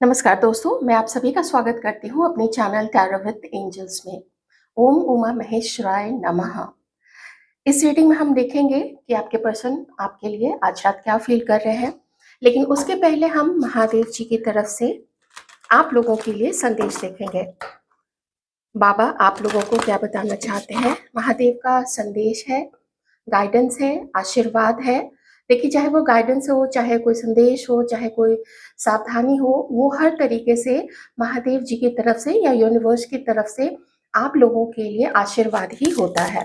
नमस्कार दोस्तों, मैं आप सभी का स्वागत करती हूँ अपने चैनल टैरो विद एंजल्स में। ओम उमा महेश्वराय नमः। इस रीडिंग में हम देखेंगे कि आपके पर्सन आपके लिए आज रात क्या फील कर रहे हैं। लेकिन उसके पहले हम महादेव जी की तरफ से आप लोगों के लिए संदेश देखेंगे। बाबा आप लोगों को क्या बताना चाहते हैं? महादेव का संदेश है, गाइडेंस है, आशीर्वाद है। देखिए, चाहे वो गाइडेंस हो, चाहे कोई संदेश हो, चाहे कोई सावधानी हो, वो हर तरीके से महादेव जी की तरफ से या यूनिवर्स की तरफ से आप लोगों के लिए आशीर्वाद ही होता है।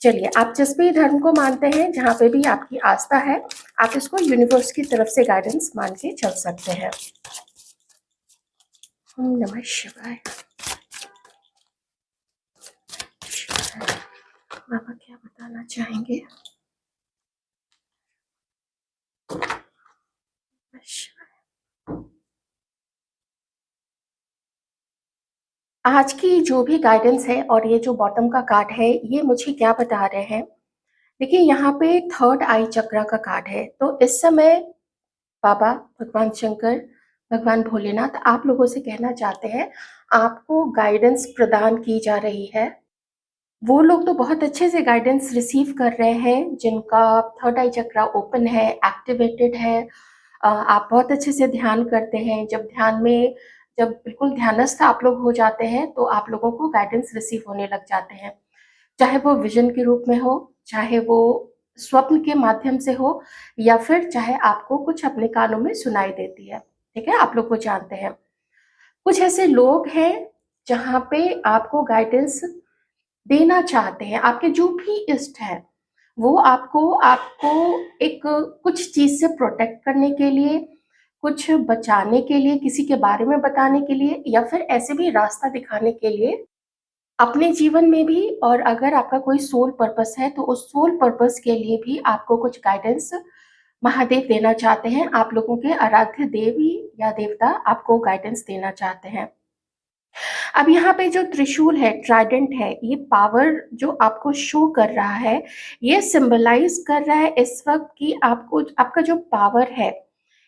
चलिए, आप जिस भी धर्म को मानते हैं, जहाँ पे भी आपकी आस्था है, आप इसको यूनिवर्स की तरफ से गाइडेंस मान के चल सकते हैं। ओम नमः शिवाय। बाबा क्या बताना चाहेंगे? आज की जो भी गाइडेंस है और ये जो बॉटम का कार्ड है, ये मुझे क्या बता रहे हैं? देखिए, यहाँ पे थर्ड आई चक्रा का कार्ड है। तो इस समय बाबा, भगवान शंकर, भगवान भोलेनाथ आप लोगों से कहना चाहते हैं, आपको गाइडेंस प्रदान की जा रही है। वो लोग तो बहुत अच्छे से गाइडेंस रिसीव कर रहे हैं जिनका थर्ड आई चक्रा ओपन है, एक्टिवेटेड है। आप बहुत अच्छे से ध्यान करते हैं। जब बिल्कुल ध्यानस्थ आप लोग हो जाते हैं, तो आप लोगों को गाइडेंस रिसीव होने लग जाते हैं। चाहे वो विजन के रूप में हो, चाहे वो स्वप्न के माध्यम से हो, या फिर चाहे आपको कुछ अपने कानों में सुनाई देती है। ठीक है, आप लोग वो जानते हैं। कुछ ऐसे लोग हैं जहाँ पे आपको गाइडेंस देना चाहते हैं। आपके जो भी इष्ट है, वो आपको आपको एक कुछ चीज से प्रोटेक्ट करने के लिए, कुछ बचाने के लिए, किसी के बारे में बताने के लिए, या फिर ऐसे भी रास्ता दिखाने के लिए अपने जीवन में भी। और अगर आपका कोई सोल पर्पस है, तो उस सोल पर्पस के लिए भी आपको कुछ गाइडेंस महादेव देना चाहते हैं। आप लोगों के आराध्य देवी या देवता आपको गाइडेंस देना चाहते हैं। अब यहाँ पे जो त्रिशूल है, ट्राइडेंट है, ये पावर जो आपको शो कर रहा है, ये सिंबलाइज कर रहा है इस वक्त कि आपको आपका जो पावर है,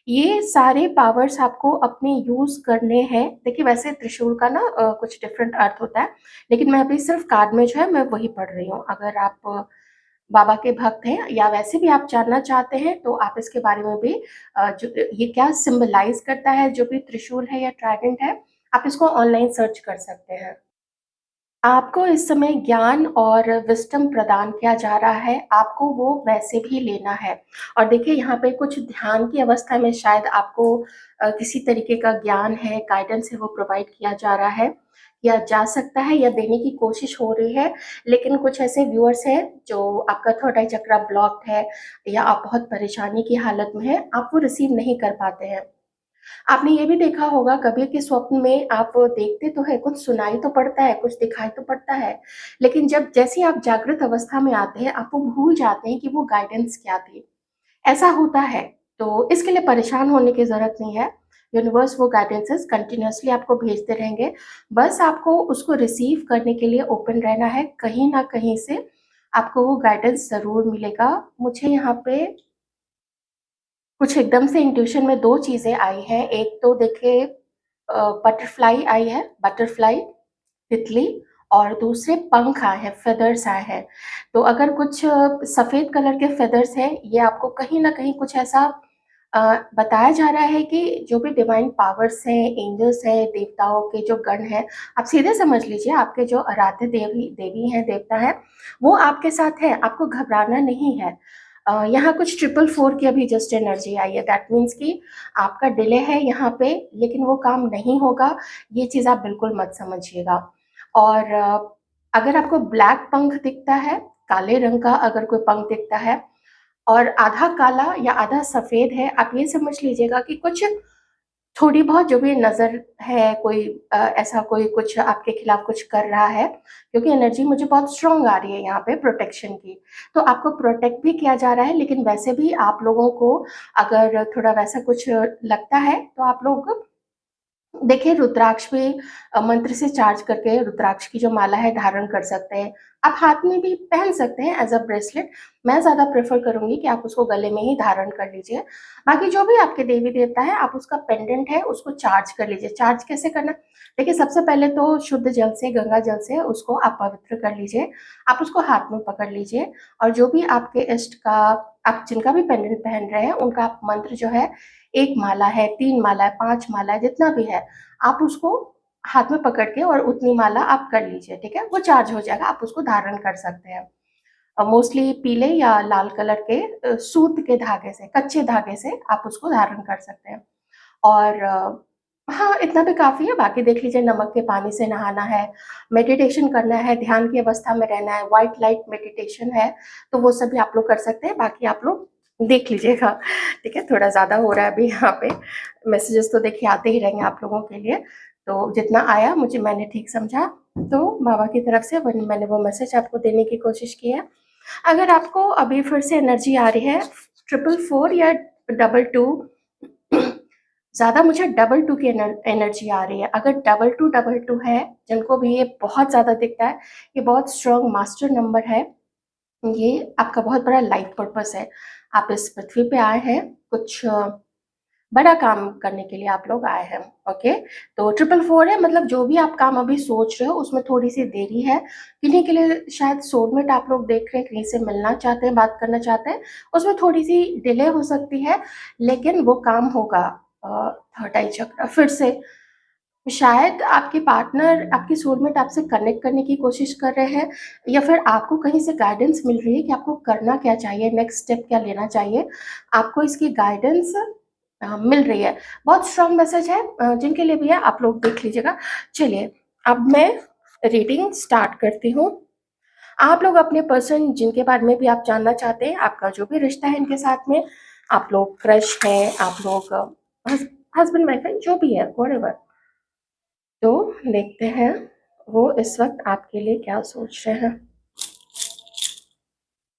ये सारे पावर्स आपको अपने यूज करने हैं। देखिए, वैसे त्रिशूल का ना कुछ डिफरेंट अर्थ होता है, लेकिन मैं अभी सिर्फ कार्ड में जो है मैं वही पढ़ रही हूँ। अगर आप बाबा के भक्त हैं या वैसे भी आप जानना चाहते हैं, तो आप इसके बारे में भी जो ये क्या सिंबलाइज करता है, जो भी त्रिशूल है या ट्राइडेंट है, आप इसको ऑनलाइन सर्च कर सकते हैं। आपको इस समय ज्ञान और विज़डम प्रदान किया जा रहा है, आपको वो वैसे भी लेना है। और देखिए, यहाँ पे कुछ ध्यान की अवस्था में शायद आपको किसी तरीके का ज्ञान है, गाइडेंस है, वो प्रोवाइड किया जा रहा है या जा सकता है या देने की कोशिश हो रही है। लेकिन कुछ ऐसे व्यूअर्स हैं जो आपका थर्ड आई चक्रा ब्लॉक्ड है या आप बहुत परेशानी की हालत में हैं, आप वो रिसीव नहीं कर पाते हैं। आपने ये भी देखा होगा कभी कि स्वप्न में आप देखते तो हैं, कुछ सुनाई तो पड़ता है, कुछ दिखाई तो पड़ता है, लेकिन जब जैसे ही आप जागृत अवस्था में आते हैं, आप वो भूल जाते हैं कि वो गाइडेंस क्या थी। ऐसा होता है, तो इसके लिए परेशान होने की ज़रूरत नहीं है। यूनिवर्स वो गाइडेंसेस कंटिन्यूअसली आपको भेजते रहेंगे। बस आपको उसको रिसीव करने के लिए ओपन रहना है। कहीं न कहीं से आपको वो गाइडेंस ज़रूर मिलेगा। मुझे यहाँ पे कुछ एकदम से इंट्यूशन में 2 चीज़ें आई हैं। एक तो देखिए बटरफ्लाई आई है, बटरफ्लाई, तितली, और दूसरे पंख आए हैं, फेदर्स आए हैं। तो अगर कुछ सफ़ेद कलर के फेदर्स हैं, ये आपको कहीं न कहीं कुछ ऐसा बताया जा रहा है कि जो भी डिवाइन पावर्स हैं, एंजल्स हैं, देवताओं के जो गण हैं, आप सीधे समझ लीजिए आपके जो आराध्य देवी हैं, देवता हैं, वो आपके साथ हैं, आपको घबराना नहीं है। यहाँ कुछ 444 की अभी जस्ट एनर्जी आई है, दैट मीन्स कि आपका डिले है यहाँ पे, लेकिन वो काम नहीं होगा, ये चीज़ आप बिल्कुल मत समझिएगा। और अगर आपको ब्लैक पंख दिखता है, काले रंग का अगर कोई पंख दिखता है और आधा काला या आधा सफ़ेद है, आप ये समझ लीजिएगा कि कुछ थोड़ी बहुत जो भी नज़र है, कोई ऐसा कोई कुछ आपके खिलाफ कुछ कर रहा है, क्योंकि एनर्जी मुझे बहुत स्ट्रॉन्ग आ रही है यहाँ पे प्रोटेक्शन की। तो आपको प्रोटेक्ट भी किया जा रहा है, लेकिन वैसे भी आप लोगों को अगर थोड़ा वैसा कुछ लगता है, तो आप लोग देखिए, रुद्राक्ष भी मंत्र से चार्ज करके रुद्राक्ष की जो माला है धारण कर सकते हैं। आप हाथ में भी पहन सकते हैं एज़ अ ब्रेसलेट। मैं ज़्यादा प्रेफ़र करूँगी कि आप उसको गले में ही धारण कर लीजिए। बाकी जो भी आपके देवी-देवता हैं, आप उसका पेंडेंट है उसको चार्ज कर लीजिए। चार्ज कैसे करना? देखिए, सबसे पहले तो शुद्ध जल से, गंगा जल से उसको आप पवित्र कर लीजिए। आप उसको हाथ में पकड़ लीजिए और जो भी आपके इष्ट का, आप जिनका भी पेंडेंट पहन रहे हैं, उनका आप मंत्र जो है, 1 माला है, 3 माला है, 5 माला है, जितना भी है, आप उसको हाथ में पकड़ के और उतनी माला आप कर लीजिए, ठीक है? वो चार्ज हो जाएगा, आप उसको धारण कर सकते हैं। मोस्टली पीले या लाल कलर के सूत के धागे से, कच्चे धागे से आप उसको धारण कर सकते हैं। और हाँ, इतना भी काफ़ी है, बाकी देख लीजिए, नमक के पानी से नहाना है, मेडिटेशन करना है, ध्यान की अवस्था में रहना है, व्हाइट लाइट मेडिटेशन है, तो वो सब भी आप लोग कर सकते हैं, बाकी आप लोग देख लीजिएगा, ठीक है? थोड़ा ज़्यादा हो रहा है अभी यहाँ पे, मैसेजेस तो देखिए आते ही रहेंगे आप लोगों के लिए, तो जितना आया मैंने ठीक समझा, तो बाबा की तरफ से मैंने वो मैसेज आपको देने की कोशिश की है। अगर आपको अभी फिर से एनर्जी आ रही है 444 या 22, ज़्यादा मुझे 22 की एनर्जी आ रही है। अगर 2222 है, जिनको भी ये बहुत ज़्यादा दिखता है, ये बहुत स्ट्रॉन्ग मास्टर नंबर है। ये आपका बहुत बड़ा लाइफ पर्पस है। आप इस पृथ्वी पे आए हैं, कुछ बड़ा काम करने के लिए आप लोग आए हैं, ओके? तो 444 है, मतलब जो भी आप काम अभी सोच रहे हो उसमें थोड़ी-सी देरी है। किन्हीं के लिए शायद सोलमेट आप लोग देख रहे हैं, कहीं से मिलना चाहते हैं, बात करना चाहते हैं, उसमें थोड़ी-सी डिले हो सकती है, लेकिन वो काम होगा। थर्ड आई चक्र फिर से, शायद आपके पार्टनर, आपके सोलमेट आपसे कनेक्ट करने की कोशिश कर रहे हैं, या फिर आपको कहीं से गाइडेंस मिल रही है कि आपको करना क्या चाहिए, नेक्स्ट स्टेप क्या लेना चाहिए। आपको इसकी गाइडेंस मिल रही है। बहुत स्ट्रॉन्ग मैसेज है, जिनके लिए भी है आप लोग देख लीजिएगा। चलिए, अब मैं रीडिंग स्टार्ट करती हूँ। आप लोग अपने पर्सन जिनके बारे में भी आप जानना चाहते हैं, आपका जो भी रिश्ता है इनके साथ में, आप लोग क्रश हैं, आप लोग हस्बैंड वाइफ हैं, जो भी है, व्हाटएवर, तो देखते हैं वो इस वक्त आपके लिए क्या सोच रहे हैं।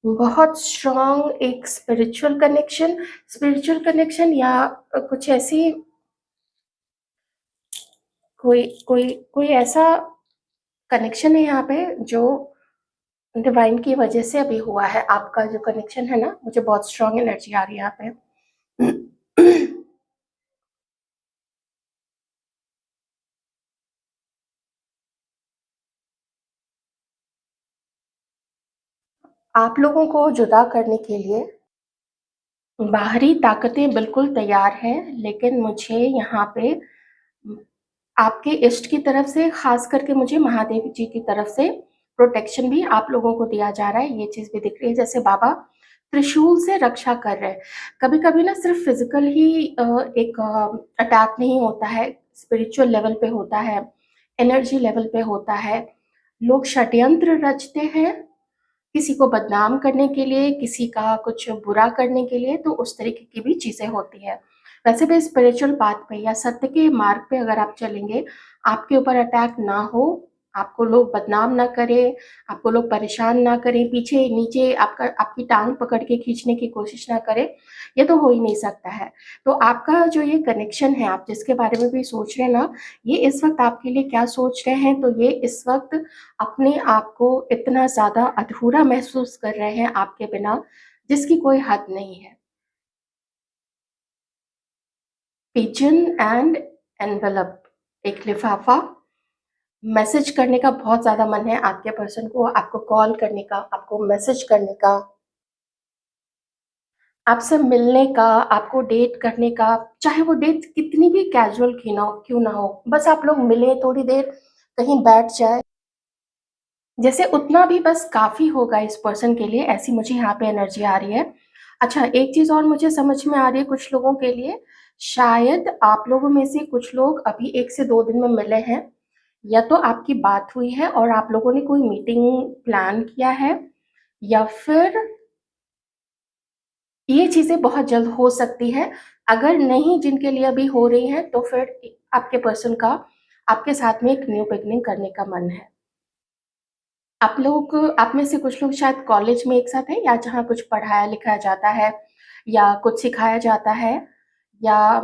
बहुत स्ट्रॉन्ग एक स्पिरिचुअल कनेक्शन या कुछ ऐसी, कोई कोई कोई ऐसा कनेक्शन है यहाँ पे जो डिवाइन की वजह से अभी हुआ है। आपका जो कनेक्शन है ना, मुझे बहुत स्ट्रॉन्ग एनर्जी आ रही है यहाँ पे। आप लोगों को जुदा करने के लिए बाहरी ताकतें बिल्कुल तैयार हैं, लेकिन मुझे यहाँ पे आपके इष्ट की तरफ से, खास करके मुझे महादेव जी की तरफ से प्रोटेक्शन भी आप लोगों को दिया जा रहा है। ये चीज़ भी दिख रही है, जैसे बाबा त्रिशूल से रक्षा कर रहे हैं। कभी-कभी ना सिर्फ फिजिकल ही एक अटैक नहीं होता है, स्पिरिचुअल लेवल पे होता है, एनर्जी लेवल पे होता है। लोग षड्यंत्र रचते हैं किसी को बदनाम करने के लिए, किसी का कुछ बुरा करने के लिए, तो उस तरीके की भी चीज़ें होती हैं। वैसे भी स्पिरिचुअल पाथ पे या सत्य के मार्ग पे अगर आप चलेंगे, आपके ऊपर अटैक ना हो, आपको लोग बदनाम ना करें, आपको लोग परेशान ना करें, पीछे-नीचे आपकी टाँग पकड़ के खींचने की कोशिश ना करें, ये तो हो ही नहीं सकता है। तो आपका जो ये कनेक्शन है, आप जिसके बारे में भी सोच रहे हैं ना, ये इस वक़्त आपके लिए क्या सोच रहे हैं, तो ये इस वक़्त अपने आप को इतना ज़्यादा अधूरा महसूस कर रहे हैं आपके बिना, जिसकी कोई हद नहीं है। पिजन एंड एनवेलप, एक लिफाफा, मैसेज करने का बहुत ज़्यादा मन है आपके पर्सन को, आपको कॉल करने का, आपको मैसेज करने का, आपसे मिलने का, आपको डेट करने का, चाहे वो डेट कितनी भी कैजुअल क्यों ना हो, बस आप लोग मिलें थोड़ी देर, कहीं बैठ जाएँ, जैसे उतना भी बस काफ़ी होगा इस पर्सन के लिए, ऐसी मुझे यहाँ पे एनर्जी आ रही है। अच्छा, एक चीज़ और मुझे समझ में आ रही है कुछ लोगों के लिए, शायद आप लोगों में से कुछ लोग अभी 1 से 2 दिन में मिले हैं, या तो आपकी बात हुई है और आप लोगों ने कोई मीटिंग प्लान किया है, या फिर ये चीज़ें बहुत जल्द हो सकती है। अगर नहीं, जिनके लिए अभी हो रही हैं, तो फिर आपके पर्सन का आपके साथ में एक न्यू बिगिनिंग करने का मन है। आप में से कुछ लोग शायद कॉलेज में एक साथ हैं, या जहाँ कुछ पढ़ाया-लिखाया जाता है, या कुछ सिखाया जाता है, या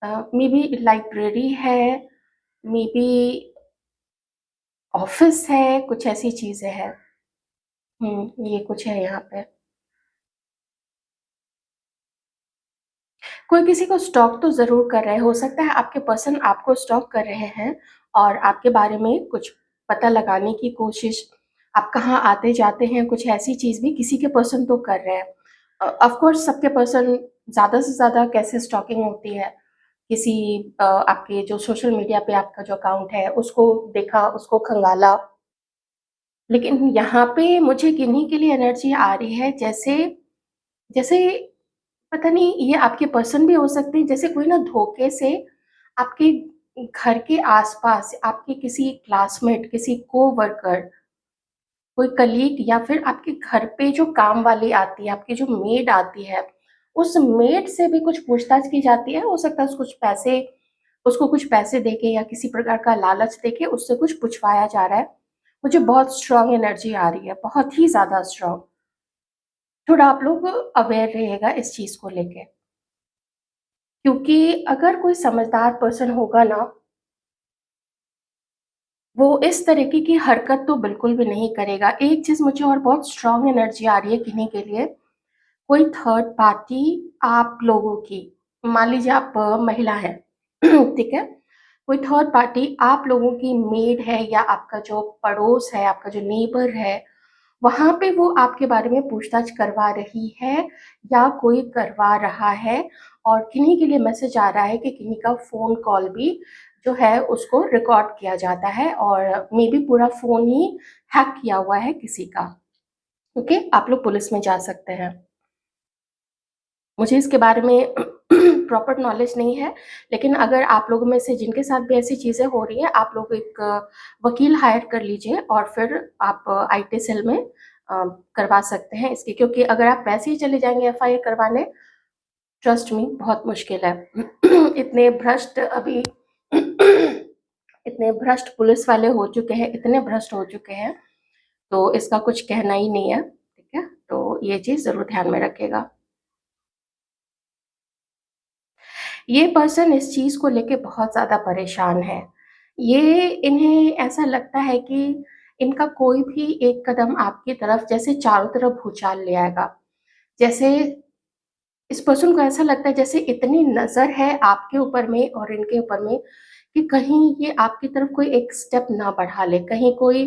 मे बी लाइब्रेरी है, मे बी ऑफ़िस है, कुछ ऐसी चीज़ें हैं। ये कुछ है यहाँ पे। कोई किसी को स्टॉक तो ज़रूर कर रहा है, हो सकता है आपके पर्सन आपको स्टॉक कर रहे हैं और आपके बारे में कुछ पता लगाने की कोशिश, आप कहाँ आते-जाते हैं, कुछ ऐसी चीज़ भी किसी के पर्सन तो कर रहे हैं। ऑफ़ कोर्स सबके पर्सन ज़्यादा से ज़्यादा कैसे स्टॉकिंग होती है, किसी आपके जो सोशल मीडिया पे आपका जो अकाउंट है, उसको देखा, उसको खंगाला। लेकिन यहाँ पे मुझे किन्हीं के लिए एनर्जी आ रही है जैसे जैसे पता नहीं ये आपके पर्सन भी हो सकते हैं, जैसे कोई ना धोखे से आपके घर के आस-पास, आपके किसी क्लासमेट, किसी कोवर्कर, कोई कलीग या फिर आपके घर पे जो काम वाली आती है, आपकी जो मेड आती है, उस मेड से भी कुछ पूछताछ की जाती है। हो सकता है उसको कुछ पैसे देके या किसी प्रकार का लालच देके उससे कुछ पूछवाया जा रहा है। मुझे बहुत स्ट्रॉन्ग एनर्जी आ रही है, बहुत ही ज़्यादा स्ट्रॉन्ग। थोड़ा आप लोग अवेयर रहिएगा इस चीज़ को लेके। क्योंकि अगर कोई समझदार पर्सन होगा ना, वो इस तरीके की हरकत तो बिल्कुल भी नहीं करेगा। एक चीज़ मुझे और बहुत स्ट्रॉन्ग एनर्जी आ रही है किन्हीं के लिए, कोई थर्ड पार्टी आप लोगों की, मान लीजिए आप महिला हैं, ठीक है? कोई थर्ड पार्टी आप लोगों की मेड है या आपका जो पड़ोस है, आपका जो नेबर है, वहाँ पे वो आपके बारे में पूछताछ करवा रही है या कोई करवा रहा है और किन्हीं के लिए मैसेज आ रहा है कि किन्हीं का फ़ोन कॉल भी जो है उसको रिकॉर्ड किया जाता है और मेबी पूरा फ़ोन ही हैक किया हुआ है किसी का। ओके? आप लोग पुलिस में जा सकते हैं। मुझे इसके बारे में प्रॉपर नॉलेज नहीं है, लेकिन अगर आप लोगों में से जिनके साथ भी ऐसी चीज़ें हो रही हैं, आप लोग एक वकील हायर कर लीजिए और फिर आप आईटी सेल में करवा सकते हैं इसकी, क्योंकि अगर आप वैसे ही चले जाएँगे एफआईआर करवाने, ट्रस्ट मी बहुत मुश्किल है। इतने भ्रष्ट अभी इतने भ्रष्ट पुलिस वाले हो चुके हैं, इतने भ्रष्ट हो चुके हैं, तो इसका कुछ कहना ही नहीं है, ठीक है? तो ये चीज़ ज़रूर ध्यान में रखिएगा। ये पर्सन इस चीज़ को लेके बहुत ज़्यादा परेशान है। ये इन्हें ऐसा लगता है कि इनका कोई भी एक कदम आपकी तरफ जैसे चारों तरफ भूचाल ले आएगा। जैसे इस पर्सन को ऐसा लगता है जैसे इतनी नज़र है आपके ऊपर में और इनके ऊपर में कि कहीं ये आपकी तरफ कोई एक स्टेप ना बढ़ा ले, कहीं कोई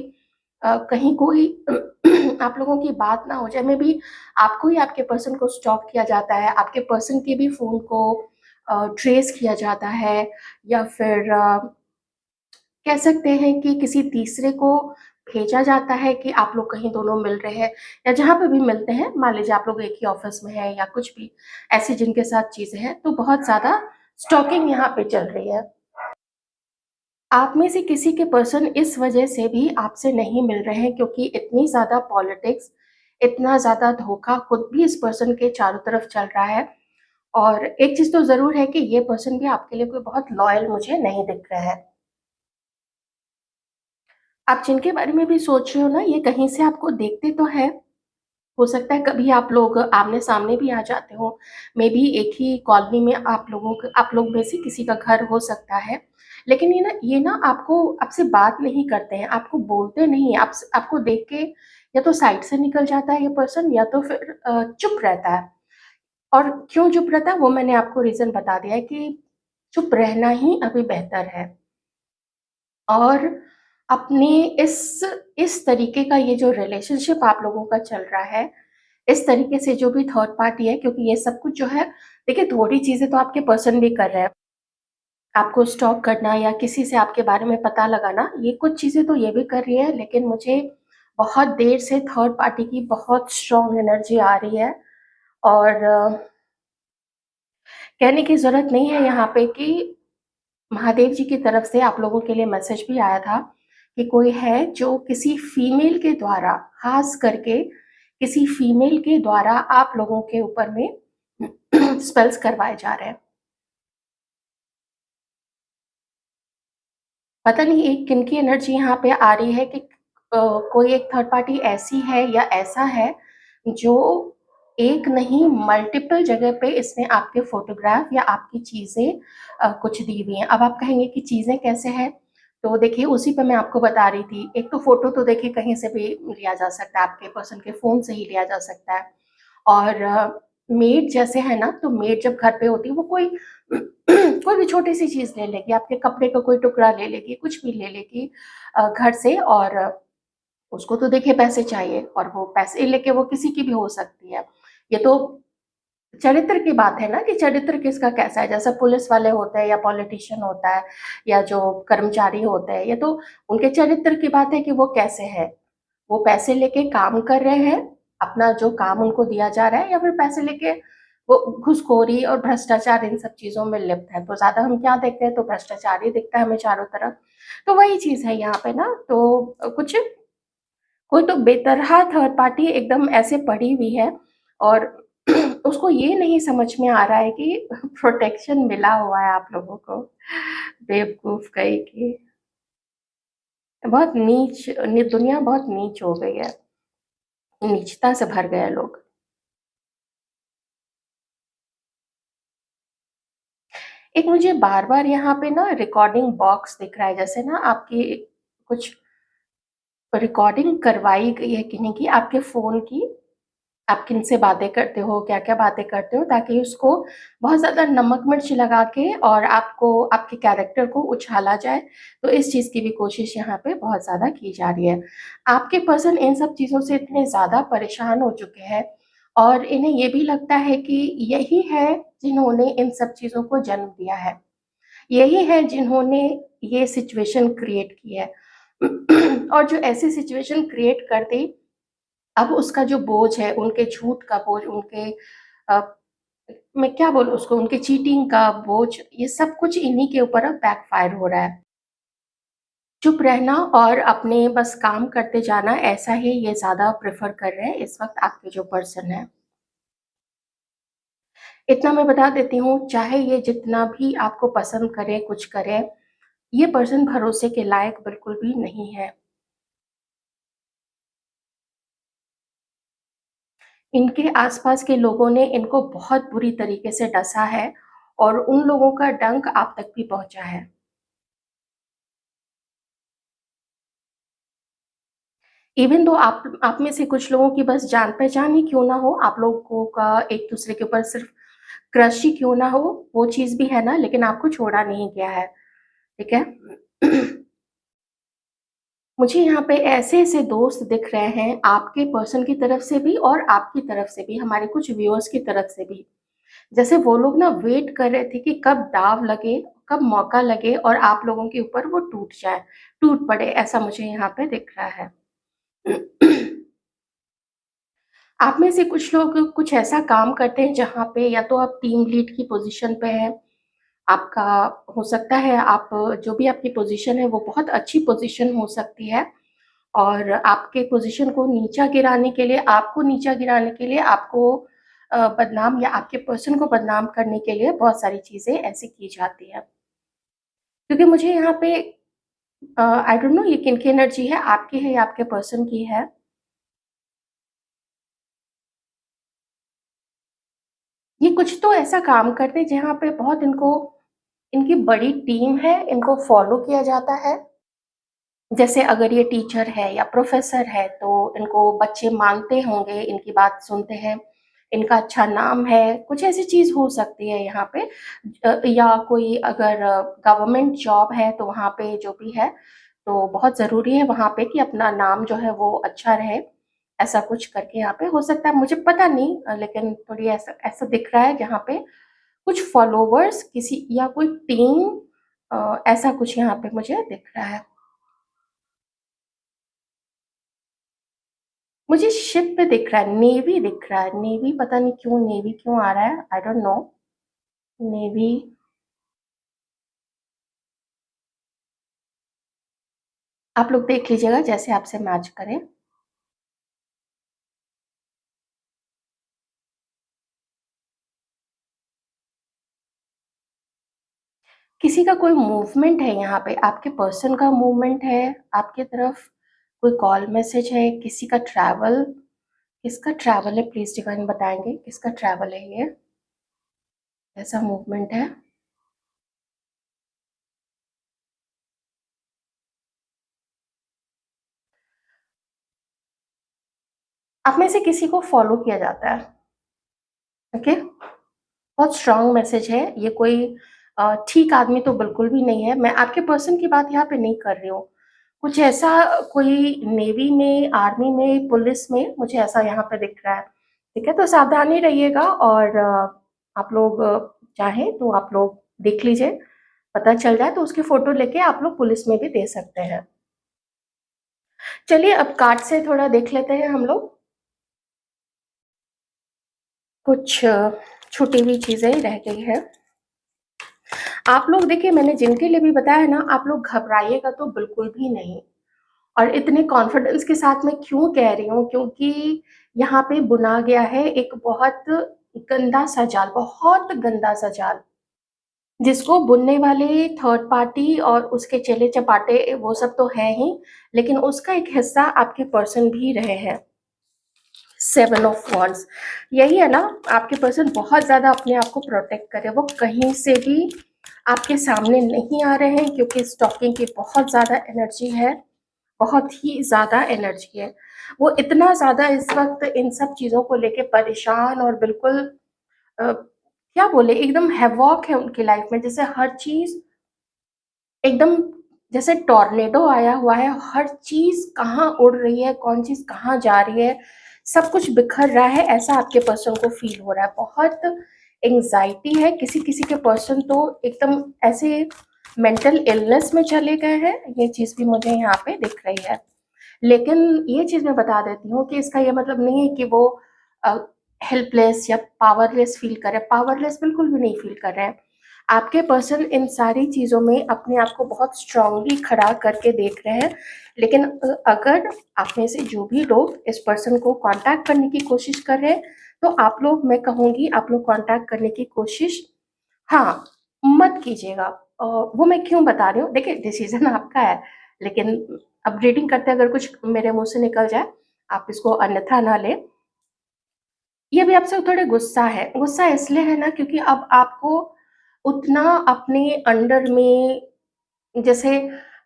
आप लोगों की बात ना हो जाए। मेबी आपको ही आपके पर्सन को स्टॉक किया जाता है, आपके पर्सन के भी फ़ोन को ट्रेस किया जाता है या फिर कह सकते हैं कि किसी तीसरे को भेजा जाता है कि आप लोग कहीं दोनों मिल रहे हैं या जहाँ पे भी मिलते हैं, मान लीजिए आप लोग एक ही ऑफ़िस में हैं या कुछ भी ऐसे जिनके साथ चीज़ें हैं, तो बहुत ज़्यादा स्टॉकिंग यहाँ पे चल रही है। आप में से किसी के पर्सन इस वजह से भी आपसे नहीं मिल रहे हैं क्योंकि इतनी ज़्यादा पॉलिटिक्स, इतना ज़्यादा धोखा खुद भी इस पर्सन के चारों तरफ चल रहा है और एक चीज़ तो ज़रूर है कि ये पर्सन भी आपके लिए कोई बहुत लॉयल मुझे नहीं दिख रहा है। आप जिनके बारे में भी सोच रहे हो ना, ये कहीं से आपको देखते तो हैं। हो सकता है कभी आप लोग आमने-सामने भी आ जाते हो। मेबी एक ही कॉलोनी में आप लोग में से किसी का घर हो सकता है। लेकिन ये ना आपसे बात नहीं करते हैं, आपको बोलते नहीं हैं, आपको देख के या तो साइड से निकल जाता है ये पर्सन या तो फिर चुप रहता है। और क्यों चुप रहता है वो मैंने आपको रीज़न बता दिया है कि चुप रहना ही अभी बेहतर है। और अपने इस इस तरीके का ये जो रिलेशनशिप आप लोगों का चल रहा है, इस तरीके से जो भी थर्ड पार्टी है, क्योंकि ये सब कुछ जो है देखिए थोड़ी चीज़ें तो आपके पर्सन भी कर रहे हैं। आपको स्टॉक करना या किसी से आपके बारे में पता लगाना, ये कुछ चीज़ें तो ये भी कर रही है, लेकिन मुझे बहुत देर से थर्ड पार्टी की बहुत स्ट्रॉन्ग एनर्जी आ रही है और कहने की ज़रूरत नहीं है यहाँ पे कि महादेव जी की तरफ से आप लोगों के लिए मैसेज भी आया था कि कोई है जो किसी फीमेल के द्वारा, ख़ास करके किसी फीमेल के द्वारा आप लोगों के ऊपर में स्पेल्स करवाए जा रहे हैं। पता नहीं एक किनकी एनर्जी यहाँ पे आ रही है कि कोई एक थर्ड पार्टी ऐसी है या ऐसा है जो एक नहीं मल्टीपल जगह पे इसने आपके फ़ोटोग्राफ या आपकी चीज़ें कुछ दी हुई हैं। अब आप कहेंगे कि चीज़ें कैसे हैं? तो देखिए उसी पे मैं आपको बता रही थी। एक तो फ़ोटो तो देखिए कहीं से भी लिया जा सकता है, आपके पर्सन के फ़ोन से ही लिया जा सकता है। और मेड जैसे है ना, तो मेड जब घर पे होती है वो कोई कोई भी छोटी-सी चीज़ ले लेगी, आपके कपड़े का कोई टुकड़ा ले लेगी, कुछ भी ले लेगी घर से और उसको तो देखिए पैसे चाहिए और वो पैसे लेके वो किसी की भी हो सकती है। ये तो चरित्र की बात है ना कि चरित्र किसका कैसा है, जैसे पुलिस वाले होते हैं या पॉलिटिशियन होता है या जो कर्मचारी होते हैं, ये तो उनके चरित्र की बात है कि वो कैसे हैं। वो पैसे लेके काम कर रहे हैं, अपना जो काम उनको दिया जा रहा है या फिर पैसे लेके वो घूसखोरी और भ्रष्टाचार इन सब चीज़ों में लिप्त है। तो ज़्यादा हम क्या देखते हैं तो भ्रष्टाचार ही दिखता है हमें चारों तरफ। तो वही चीज़ है यहाँ पे ना तो कुछ कोई तो बेतरहा थर्ड पार्टी एकदम ऐसे पड़ी हुई है और उसको ये नहीं समझ में आ रहा है कि प्रोटेक्शन मिला हुआ है आप लोगों को। बेवकूफ़ कहीं की। बहुत दुनिया बहुत नीच हो गई है। नीचता से भर गए हैं लोग। एक मुझे बार-बार यहाँ पे ना रिकॉर्डिंग बॉक्स दिख रहा है, जैसे ना आपकी कुछ रिकॉर्डिंग करवाई गई है किन्हीं की, आपके फ़ोन की। आप किनसे बातें करते हो, क्या-क्या बातें करते हो, ताकि उसको बहुत ज़्यादा नमक मिर्च लगा के और आपको आपके कैरेक्टर को उछाला जाए। तो इस चीज़ की भी कोशिश यहाँ पे बहुत ज़्यादा की जा रही है। आपके पर्सन इन सब चीज़ों से इतने ज़्यादा परेशान हो चुके हैं और इन्हें ये भी लगता है कि यही है जिन्होंने इन सब चीज़ों को जन्म दिया है। यही है जिन्होंने ये सिचुएशन क्रिएट की है। और जो ऐसी सिचुएशन क्रिएट कर दी, अब उसका जो बोझ है, उनके झूठ का बोझ, उनके अ, मैं क्या बोलूँ उसको, उनके चीटिंग का बोझ, ये सब कुछ इन्हीं के ऊपर अब बैकफ़ायर हो रहा है। चुप रहना और अपने बस काम करते जाना, ऐसा ही ये ज़्यादा प्रेफ़र कर रहे हैं इस वक़्त आपके जो पर्सन हैं। इतना मैं बता देती हूँ, चाहे ये जितना भी आपको पसंद करें, कुछ करें, ये पर्सन भरोसे के लायक बिल्कुल भी नहीं है। इनके आस-पास के लोगों ने इनको बहुत बुरी तरीके से डसा है और उन लोगों का डंक आप तक भी पहुँचा है। इवन दो आप में से कुछ लोगों की बस जान-पहचान ही क्यों ना हो, आप लोगों का एक-दूसरे के ऊपर सिर्फ़ क्रश ही क्यों ना हो, वो चीज़ भी है ना, लेकिन आपको छोड़ा नहीं गया है, ठीक है? मुझे यहाँ पे ऐसे-ऐसे दोस्त दिख रहे हैं, आपके पर्सन की तरफ से भी और आपकी तरफ से भी, हमारे कुछ व्यूअर्स की तरफ से भी। जैसे वो लोग ना वेट कर रहे थे कि कब दाँव लगे, कब मौका लगे और आप लोगों के ऊपर वो टूट जाए, टूट पड़े, ऐसा मुझे यहाँ पे दिख रहा है। आप में से कुछ लोग कुछ ऐसा काम करते हैं जहाँ पे या तो आप टीम लीड की पोज़ीशन पे हैं, आपका हो सकता है आप जो भी आपकी पोज़ीशन है वो बहुत अच्छी पोज़ीशन हो सकती है और आपके पोज़ीशन को नीचा गिराने के लिए आपको नीचा गिराने के लिए आपको बदनाम या आपके पर्सन को बदनाम करने के लिए बहुत सारी चीज़ें ऐसी की जाती हैं। क्योंकि मुझे यहाँ पे आई डोंट नो ये किनकी एनर्जी है, आपकी है या आपके पर्सन की है। ये कुछ तो ऐसा काम करते हैं जहाँ पे बहुत इनको इनकी बड़ी टीम है, इनको फ़ॉलो किया जाता है। जैसे अगर ये टीचर है या प्रोफ़ेसर है तो इनको बच्चे मानते होंगे, इनकी बात सुनते हैं, इनका अच्छा नाम है, कुछ ऐसी चीज़ हो सकती है यहाँ पे। या कोई अगर गवर्नमेंट जॉब है तो वहाँ पे जो भी है, तो बहुत ज़रूरी है वहाँ पे कि अपना नाम जो है वो अच्छा रहे। ऐसा कुछ करके यहाँ पे हो सकता है, मुझे पता नहीं लेकिन थोड़ी ऐसा ऐसा दिख रहा है जहाँ पे कुछ फॉलोवर्स किसी या कोई टीम ऐसा कुछ यहाँ पे मुझे दिख रहा है। मुझे शिप पे दिख रहा है, नेवी दिख रहा है, नेवी पता नहीं क्यों नेवी क्यों आ रहा है, आई डोंट नो। नेवी आप लोग देख लीजिएगा जैसे आपसे मैच करे। किसी का कोई मूवमेंट है यहाँ पे, आपके पर्सन का मूवमेंट है आपकी तरफ, कोई कॉल मैसेज है, किसी का ट्रैवल, किसका ट्रैवल है, प्लीज डिवाइन बताएंगे किसका ट्रैवल है ये, ऐसा मूवमेंट है। आप में से किसी को फॉलो किया जाता है, ओके। बहुत स्ट्रांग मैसेज है ये। कोई ठीक आदमी तो बिल्कुल भी नहीं है। मैं आपके पर्सन की बात यहाँ पे नहीं कर रही हूँ। कुछ ऐसा, कोई नेवी में, आर्मी में, पुलिस में, मुझे ऐसा यहाँ पे दिख रहा है। ठीक है, तो सावधानी रहिएगा। और आप लोग चाहें तो आप लोग देख लीजिए, पता चल जाए तो उसकी फोटो लेके आप लोग पुलिस में भी दे सकते हैं। चलिए अब कार्ड से थोड़ा देख लेते हैं हम लोग। कुछ छूटी हुई चीजें रह गई है। आप लोग देखिए, मैंने जिनके लिए भी बताया ना, आप लोग घबराइएगा तो बिल्कुल भी नहीं। और इतने कॉन्फिडेंस के साथ मैं क्यों कह रही हूँ, क्योंकि यहाँ पे बुना गया है एक बहुत गंदा सा जाल, बहुत गंदा सा जाल, जिसको बुनने वाले थर्ड पार्टी और उसके चेले चपाटे वो सब तो है ही, लेकिन उसका एक हिस्सा आपके पर्सन भी रहे हैं। 7 ऑफ वॉन्ड्स, यही है ना, आपके पर्सन बहुत ज्यादा अपने आप को प्रोटेक्ट करे। वो कहीं से भी आपके सामने नहीं आ रहे हैं, क्योंकि स्टॉकिंग की बहुत ज्यादा एनर्जी है, बहुत ही ज्यादा एनर्जी है। वो इतना ज्यादा इस वक्त इन सब चीजों को लेके परेशान और बिल्कुल क्या बोले, एकदम हैवॉक है उनकी लाइफ में। जैसे हर चीज एकदम, जैसे टॉर्नेडो आया हुआ है, हर चीज कहाँ उड़ रही है, कौन चीज कहाँ जा रही है, सब कुछ बिखर रहा है, ऐसा आपके पर्सन को फील हो रहा है। बहुत एंजाइटी है। किसी किसी के पर्सन तो एकदम ऐसे मेंटल इलनेस में चले गए हैं, ये चीज भी मुझे यहाँ पे दिख रही है। लेकिन ये चीज मैं बता देती हूँ कि इसका ये मतलब नहीं है कि वो हेल्पलेस या पावरलेस फील कर रहे हैं। पावरलेस बिल्कुल भी नहीं फील कर रहे हैं। आपके पर्सन इन सारी चीजों में अपने आप को बहुत स्ट्रांगली खड़ा करके देख रहे हैं। लेकिन अगर आप में से जो भी लोग इस पर्सन को कांटेक्ट करने की कोशिश कर रहे हैं, तो आप लोग, मैं कहूंगी आप लोग कांटेक्ट करने की कोशिश, हाँ, मत कीजिएगा। वो मैं क्यों बता रही हूँ, देखिए डिसीजन आपका है, लेकिन अब रीडिंग करते अगर कुछ मेरे मुंह से निकल जाए, आप इसको अन्यथा ना ले। ये भी आपसे थोड़े गुस्सा है। गुस्सा इसलिए है ना, क्योंकि अब आपको उतना अपने अंडर में, जैसे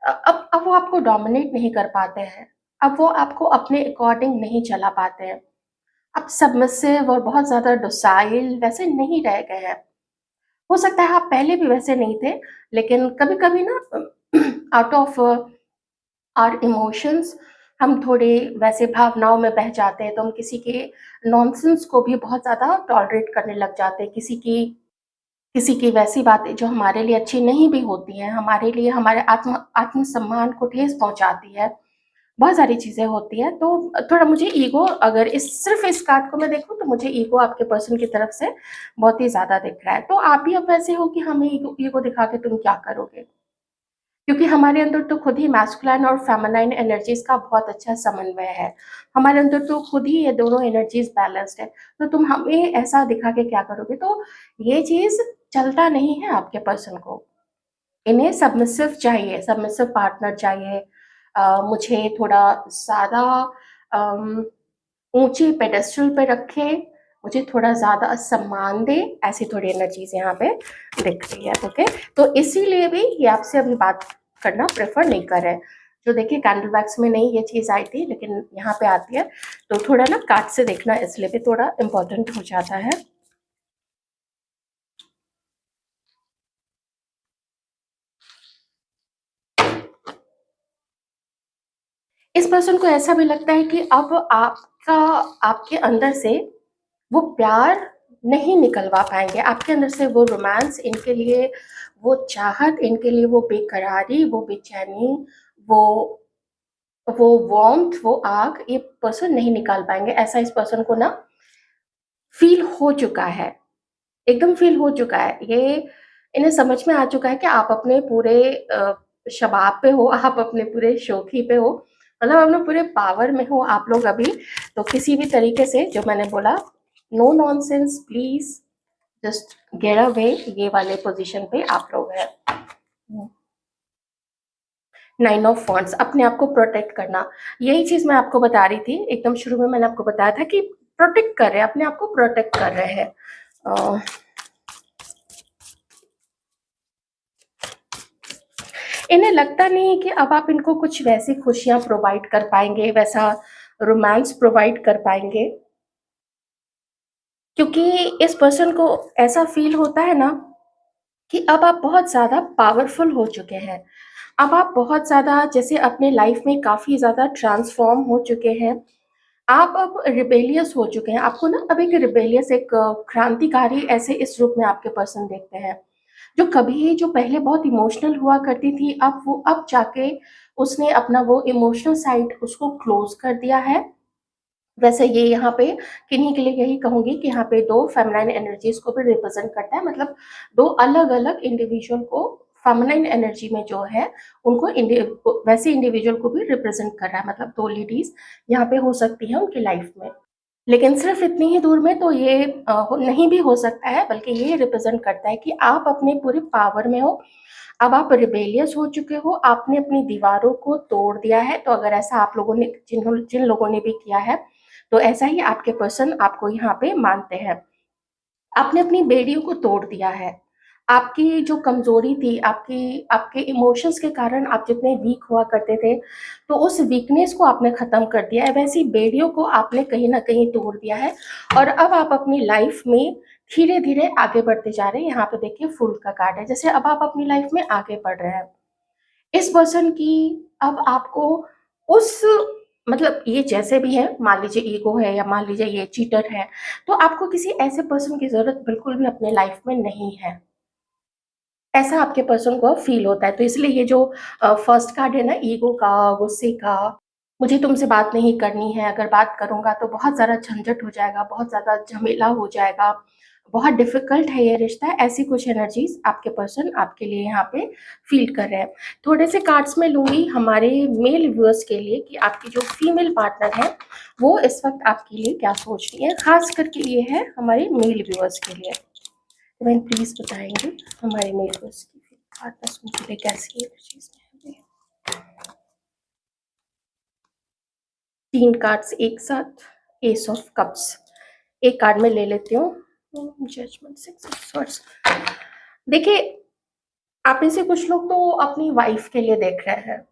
अब वो आपको डोमिनेट नहीं कर पाते हैं। अब वो आपको अपने अकॉर्डिंग नहीं चला पाते हैं। अब सबमिसिव और बहुत ज्यादा डोसाइल वैसे नहीं रह गए हैं। हो सकता है आप पहले भी वैसे नहीं थे, लेकिन कभी कभी ना आउट ऑफ आवर इमोशंस हम थोड़े वैसे भावनाओं में बह जाते हैं, तो हम किसी के नॉनसेंस को भी बहुत ज्यादा टॉलरेट करने लग जाते हैं। किसी की वैसी बातें जो हमारे लिए अच्छी नहीं भी होती हैं, हमारे लिए हमारे आत्मसम्मान को ठेस पहुंचाती है, बहुत सारी चीजें होती है। तो थोड़ा मुझे ईगो, अगर इस सिर्फ इस कार्ड को मैं देखूं तो मुझे ईगो आपके पर्सन की तरफ से बहुत ही ज्यादा दिख रहा है। तो आप भी अब वैसे हो कि हमें ईगो दिखा के तुम क्या करोगे, क्योंकि हमारे अंदर तो खुद ही मैस्कुलाइन और फेमिनाइन एनर्जीज का बहुत अच्छा समन्वय है। हमारे अंदर तो खुद ही ये दोनों एनर्जीज बैलेंस्ड है। तो तुम हमें ऐसा दिखा के क्या करोगे, तो ये चीज चलता नहीं है आपके पर्सन को। इन्हें सबमिसिव चाहिए, सबमिसिव पार्टनर चाहिए। मुझे थोड़ा ज्यादा अम, ऊंचे पेडेस्टल पे रखे, मुझे थोड़ा ज्यादा सम्मान दे, ऐसी थोड़ी एनर्जीज यहाँ पे दिख रही है, ओके। तो इसीलिए भी ये आपसे अभी बात करना प्रेफर नहीं कर रहे हैं। जो देखिए कैंडल वैक्स में नहीं ये चीज आई थी, लेकिन यहाँ पे आती है, तो थोड़ा ना कार्ड से देखना इसलिए भी थोड़ा इम्पोर्टेंट हो जाता है। इस पर्सन को ऐसा भी लगता है कि अब आपका, आपके अंदर से वो प्यार नहीं निकलवा पाएंगे, आपके अंदर से वो रोमांस, इनके लिए वो चाहत, इनके लिए वो बेकरारी, वो बेचैनी, वो वो वार्मथ, वो आग, ये पर्सन नहीं निकाल पाएंगे। ऐसा इस पर्सन को ना फील हो चुका है, एकदम फील हो चुका है। ये इन्हें समझ में आ चुका है कि आप अपने पूरे शबाब पे हो, आप अपने पूरे शोखी पे हो, मतलब अपने पूरे पावर में हो आप लोग अभी। तो किसी भी तरीके से, जो मैंने बोला, no nonsense please, just get away, ये वाले पोजीशन पे आप लोग हैं। नाइन ऑफ वॉन्ड्स, अपने आप को प्रोटेक्ट करना। यही चीज़ मैं आपको बता रही थी, एकदम शुरू में मैंने आपको बताया था कि प्रोटेक्ट कर रहे हैं, अपने आप को प्रोटेक्ट कर रहे हैं। इन्हें लगता नहीं है कि अब आप इनको कुछ वैसी खुशियाँ प्रोवाइड कर पाएँगे, वैसा रोमांस प्रोवाइड कर पाएँगे, क्योंकि इस पर्सन को ऐसा फ़ील होता है ना कि अब आप बहुत ज़्यादा पावरफुल हो चुके हैं। अब आप बहुत ज़्यादा जैसे अपने लाइफ़ में काफ़ी ज़्यादा ट्रांसफ़ॉर्म हो चुके हैं। आप अब रिबेलियस हो चुके हैं। आपको ना अब एक रिबेलियस, एक क्रांतिकारी ऐसे इस रूप में आपके पर्सन देखते हैं। जो पहले बहुत इमोशनल हुआ करती थी, अब जाके उसने अपना वो इमोशनल साइड उसको क्लोज़ कर दिया है। वैसे ये यहाँ पे किन्हीं के लिए यही कहूँगी कि यहाँ पे 2 फेमिनाइन एनर्जीज़ को भी रिप्रेज़ेंट करता है, मतलब 2 अलग-अलग इंडिविजुअल को फेमिनाइन एनर्जी में जो है, उनको वैसे इंडिविजुअल को भी रिप्रेज़ेंट कर रहा है, मतलब 2 लेडीज़ यहाँ पे हो सकती हैं उनकी लाइफ़ में। लेकिन सिर्फ़ इतनी ही दूर में तो ये नहीं भी हो सकता है, बल्कि ये रिप्रेज़ेंट करता है कि आप अपने पूरे पावर में हो, अब आप रिबेलियस हो चुके हो, आपने अपनी दीवारों को तोड़ दिया है। तो अगर ऐसा आप लोगों ने जिन लोगों ने भी किया है, तो ऐसा ही आपके पर्सन आपको यहाँ पे मानते हैं। आपने अपनी बेड़ियों को तोड़ दिया है। आपकी जो कमज़ोरी थी, आपके इमोशंस के कारण आप जितने वीक हुआ करते थे, तो उस वीकनेस को आपने ख़त्म कर दिया है, वैसी बेड़ियों को आपने कहीं न कहीं तोड़ दिया है और अब आप अपनी लाइफ़ में धीरे-धीरे आगे बढ़ते जा रहे हैं। यहाँ पे देखिए फूल का कार्ड है, जैसे अब आप अपनी लाइफ़ में आगे बढ़ रहे हैं। इस पर्सन की अब आपको उस मतलब ये जैसे भी है, मान लीजिए ईगो है या मान लीजिए ये चीटर है, तो आपको किसी ऐसे पर्सन की ज़रूरत बिल्कुल भी अपने लाइफ़ में नहीं है। ऐसा आपके पर्सन को फ़ील होता है। तो इसलिए ये जो फर्स्ट कार्ड है ना ईगो का, गुस्से का, मुझे तुमसे बात नहीं करनी है, अगर बात करूँगा तो बहुत ज़्यादा झंझट हो जाएगा, बहुत ज़्यादा झमेला हो जाएगा, बहुत डिफ़िकल्ट है ये रिश्ता, ऐसी कुछ एनर्जीज़ आपके पर्सन आपके लिए यहाँ पे फ़ील कर रहे हैं। थोड़े से कार्ड्स मैं लूँगी हमारे मेल व्यूअर्स के लिए कि आपकी जो फीमेल पार्टनर है, वो इस वक़्त आपके लिए क्या सोच रही है? ख़ास करके ये है हमारे मेल व्यूअर्स के लिए। इवेन प्लीज़ बताएँगे हमारे मेल व्यूअर्स की पार्टनर्स उनके लिए कैसी एनर्जीज़ में है? 3 कार्ड्स एक साथ, एस ऑफ कप्स। एक कार्ड मैं ले लेती हूँ, जजमेंट, सिक्स ऑफ स्वॉर्ड्स। देखिए, आप में से कुछ लोग तो अपनी वाइफ़ के लिए देख रहे हैं।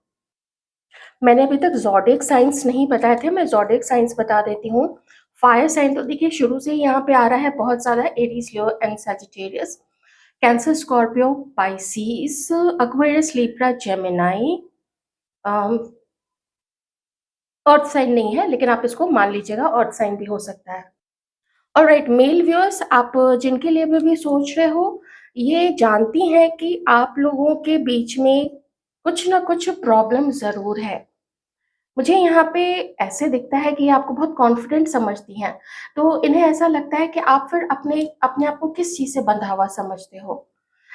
मैंने अभी तक ज़ोडिएक साइन्स नहीं बताए थे, मैं ज़ोडिएक साइन्स बता देती हूँ। फायर साइन तो देखिए शुरू से ही यहाँ पे आ रहा है बहुत ज़्यादा, Aries, Leo and Sagittarius. Cancer, Scorpio, Pisces, Aquarius, Libra, Gemini, um, earth sign नहीं है, लेकिन आप इसको मान लीजिएगा अर्थ साइन भी हो सकता है। ऑलराइट मेल व्यूअर्स, आप जिनके लिए भी सोच रहे हो, ये जानती हैं कि आप लोगों के बीच में कुछ ना कुछ प्रॉब्लम ज़रूर है। मुझे यहाँ पे ऐसे दिखता है कि ये आपको बहुत कॉन्फिडेंट समझती हैं, तो इन्हें ऐसा लगता है कि आप फिर अपने अपने आप को किस चीज़ से बंधा हुआ समझते हो?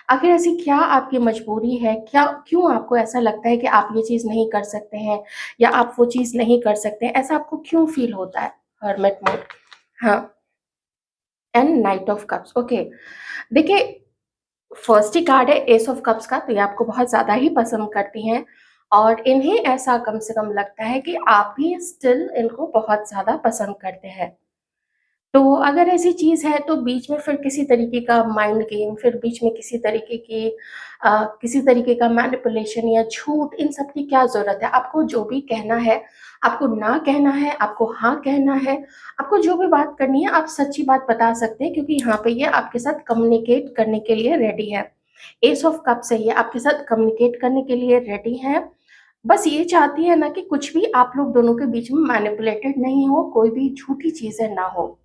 आखिर ऐसी क्या आपकी मजबूरी है? क्यों आपको ऐसा लगता है कि आप ये चीज़ नहीं कर सकते हैं या आप वो चीज़ नहीं कर सकते हैं? ऐसा आपको क्यों फ़ील होता है? हर्मिट मोड, हाँ, and night of cups, okay. देखिए, फर्स्ट ही कार्ड है एस ऑफ कप्स का, तो ये आपको बहुत ज़्यादा ही पसंद करती हैं और इन्हें ऐसा कम से कम लगता है कि आप भी स्टिल इनको बहुत ज़्यादा पसंद करते हैं। तो अगर ऐसी चीज़ है तो बीच में फिर किसी तरीके का माइंड गेम, फिर बीच में किसी तरीके का मैनिपुलेशन या झूठ, इन सब की क्या ज़रूरत है? आपको जो भी कहना है, आपको ना कहना है, आपको हाँ कहना है, आपको जो भी बात करनी है, आप सच्ची बात बता सकते हैं क्योंकि यहाँ पे ये आपके साथ कम्युनिकेट करने के लिए रेडी है। एस ऑफ कप्स है, ये आपके साथ कम्युनिकेट करने के लिए रेडी है। बस ये चाहती है ना कि कुछ भी आप लोग दोनों के बीच में मैनिपुलेटेड नहीं हो, कोई भी झूठी चीज़ें ना हो।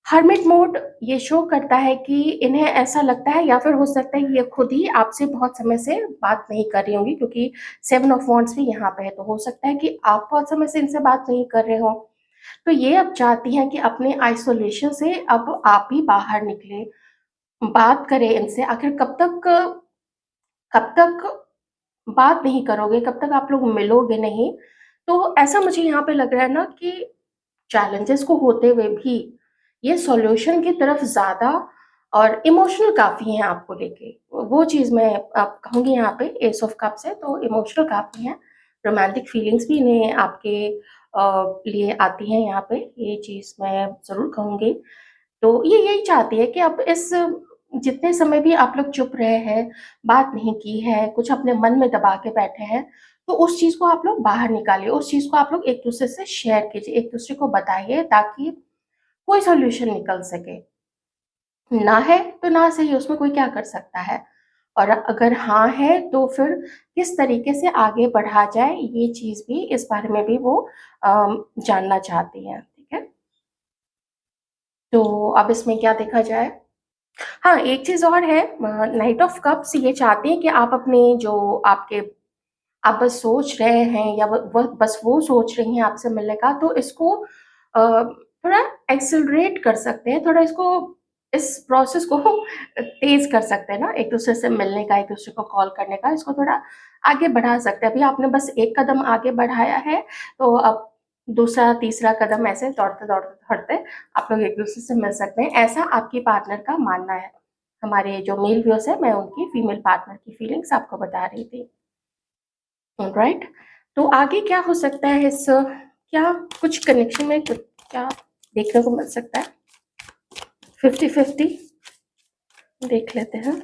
हर्मिट मोड ये शो करता है कि इन्हें ऐसा लगता है या फिर हो सकता है कि ये खुद ही आपसे बहुत समय से बात नहीं कर रही होंगी, क्योंकि 7 ऑफ वांड्स भी यहाँ पे है, तो हो सकता है कि आप बहुत समय से इनसे बात नहीं कर रहे हो। तो ये अब चाहती हैं कि अपने आइसोलेशन से अब आप ही बाहर निकलें, बात करें इनसे। आखिर कब तक बात नहीं करोगे, कब तक आप लोग मिलोगे नहीं? तो ऐसा मुझे यहाँ पे लग रहा है ना कि चैलेंजेस को होते हुए भी ये सॉल्यूशन की तरफ ज़्यादा और इमोशनल काफ़ी हैं आपको लेके। वो चीज़ मैं कहूँगी यहाँ पे एस ऑफ कप्स है तो इमोशनल काफ़ी हैं, रोमांटिक फीलिंग्स भी इन्हें आपके लिए आती हैं यहाँ पे, ये चीज़ मैं ज़रूर कहूँगी। तो ये यही चाहती है कि अब इस जितने समय भी आप लोग चुप रहे हैं, बात नहीं की है, कुछ अपने मन में दबा के बैठे हैं, तो उस चीज़ को आप लोग बाहर निकालिए, उस चीज़ को आप लोग एक-दूसरे से शेयर कीजिए, एक-दूसरे को बताइए ताकि कोई सॉल्यूशन निकल सके। ना है तो ना सही, उसमें कोई क्या कर सकता है। और अगर हाँ है तो फिर किस तरीके से आगे बढ़ा जाए, ये चीज़ भी इस बारे में भी वो जानना चाहती हैं, ठीक है? तो अब इसमें क्या देखा जाए? हाँ, एक चीज़ और है, नाइट ऑफ कप्स ये चाहती हैं कि आप अपने जो आपके आप बस सोच रहे हैं या व बस वो सोच रही हैं आपसे मिलने का, तो इसको थोड़ा एक्सेलरेट कर सकते हैं, थोड़ा इसको इस प्रोसेस को तेज़ कर सकते हैं ना, एक-दूसरे से मिलने का, एक-दूसरे को कॉल करने का, इसको थोड़ा आगे बढ़ा सकते हैं। अभी आपने बस एक कदम आगे बढ़ाया है, तो अब दूसरा, तीसरा कदम ऐसे दौड़ते-दौड़ते आप लोग एक-दूसरे से मिल सकते हैं, ऐसा आपकी पार्टनर का मानना है। हमारे जो मेल व्यूअर्स हैं, मैं उनकी फीमेल पार्टनर की फीलिंग्स आपको बता रही थी। ऑलराइट, तो आगे क्या हो सकता है इस क्या कुछ कनेक्शन में कुछ क्या देखने को मिल सकता है? 50-50 देख लेते हैं।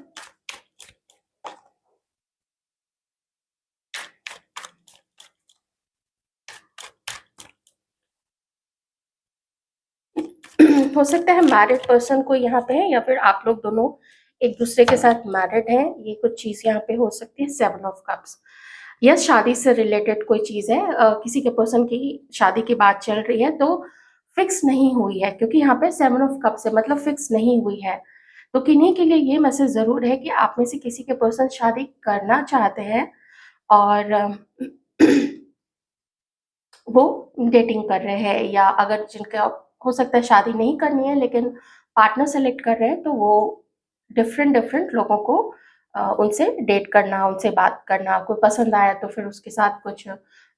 हो सकता है मैरिड पर्सन कोई यहाँ पे है या फिर आप लोग दोनों एक दूसरे के साथ मैरिड हैं, ये कुछ चीज़ यहाँ पे हो सकती है। 7 ऑफ कप्स, यस, शादी से रिलेटेड कोई चीज़ है, किसी के पर्सन की शादी की बात चल रही है, तो फिक्स नहीं हुई है क्योंकि यहाँ पे 7 ऑफ कप्स है, मतलब फिक्स नहीं हुई है। तो किन्हीं के लिए ये मैसेज ज़रूर है कि आप में से किसी के पर्सन शादी करना चाहते हैं और वो डेटिंग कर रहे हैं, या अगर जिनका हो सकता है शादी नहीं करनी है लेकिन पार्टनर सेलेक्ट कर रहे हैं, तो वो डिफरेंट डिफरेंट लोगों को उनसे डेट करना, उनसे बात करना, कोई पसंद आया तो फिर उसके साथ कुछ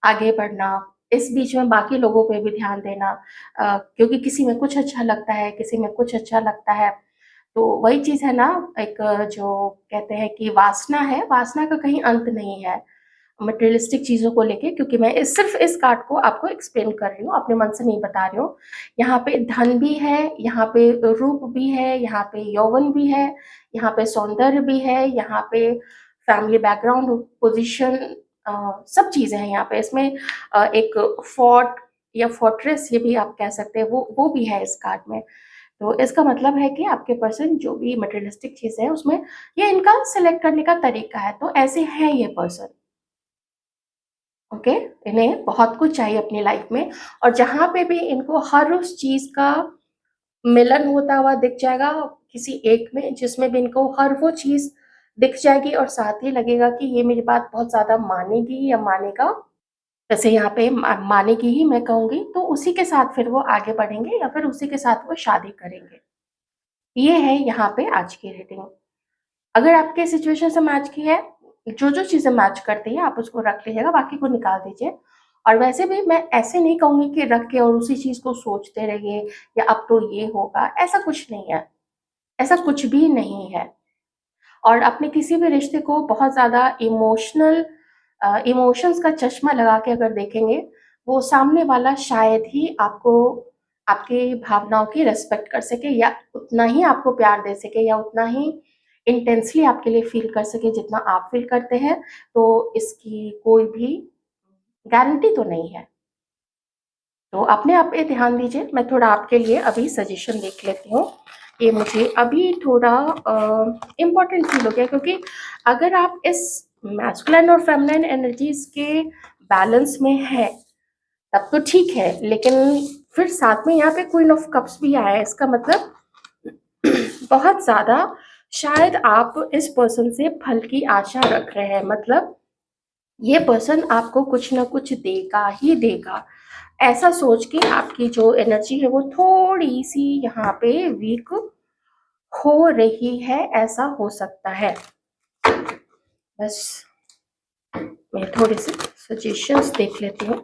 आगे बढ़ना, इस बीच में बाकी लोगों पे भी ध्यान देना, क्योंकि किसी में कुछ अच्छा लगता है, किसी में कुछ अच्छा लगता है। तो वही चीज़ है ना, एक जो कहते हैं कि वासना है, वासना का कहीं अंत नहीं है मटेरियलिस्टिक चीज़ों को लेके, क्योंकि मैं इस सिर्फ़ इस कार्ड को आपको एक्सप्लेन कर रही हूँ, अपने मन से नहीं बता रही हूँ। यहाँ पे धन भी है, यहाँ पे रूप भी है, यहाँ पे यौवन भी है, यहाँ पे सौंदर्य भी है, यहाँ पे फैमिली बैकग्राउंड, पोज़ीशन, सब चीज़ें हैं यहाँ पे। इसमें एक फोर्ट या फोर्ट्रेस ये भी आप कह सकते हैं, वो भी है इस कार्ड में। तो इसका मतलब है कि आपके पर्सन जो भी मटेरियलिस्टिक चीज़ है उसमें ये इनका सेलेक्ट करने का तरीका है, तो ऐसे हैं ये पर्सन। ओके, इन्हें बहुत कुछ चाहिए अपनी लाइफ में, और जहाँ पे भी इनको हर उस चीज़ का मिलन होता हुआ दिख जाएगा किसी एक में, जिसमें भी इनको हर वो चीज़ दिख जाएगी और साथ ही लगेगा कि ये मेरी बात बहुत ज़्यादा मानेगी या मानेगा, वैसे यहाँ पे मानेगी ही मैं कहूँगी, तो उसी के साथ फिर वो आगे बढ़ेंगे या फिर उसी के साथ वो शादी करेंगे। ये है यहाँ पे आज की रीडिंग। अगर आपके सिचुएशन से मैच की है, जो-जो चीज़ें मैच करती है आप उसको रख लीजिएगा, बाकी को निकाल दीजिए। और वैसे भी मैं ऐसे नहीं कहूँगी कि रख के और उसी चीज़ को सोचते रहिए या अब तो ये होगा, ऐसा कुछ नहीं है, ऐसा कुछ भी नहीं है। और अपने किसी भी रिश्ते को बहुत ज़्यादा इमोशंस का चश्मा लगा के अगर देखेंगे, वो सामने वाला शायद ही आपको आपकी भावनाओं की रिस्पेक्ट कर सके या उतना ही आपको प्यार दे सके या उतना ही इंटेंसली आपके लिए फ़ील कर सके जितना आप फ़ील करते हैं, तो इसकी कोई भी गारंटी तो नहीं है। तो अपने आप पे ध्यान दीजिए, मैं थोड़ा आपके लिए अभी सजेशन देख लेती हूँ। ये मुझे अभी थोड़ा इम्पोर्टेंट फ़ील हो गया, क्योंकि अगर आप इस मैस्कुलिन और फेमिनिन एनर्जीज़ के बैलेंस में हैं, तब तो ठीक है, लेकिन फिर साथ में यहाँ पे क्वीन ऑफ कप्स भी आया है, इसका मतलब बहुत ज़्यादा शायद आप इस पर्सन से फल की आशा रख रहे हैं, मतलब ये पर्सन आपको कुछ ना कुछ देगा ही देगा, ऐसा सोच के आपकी जो एनर्जी है वो थोड़ी-सी यहाँ पे वीक हो रही है, ऐसा हो सकता है। बस मैं थोड़े-से सजेशंस देख लेती हूँ।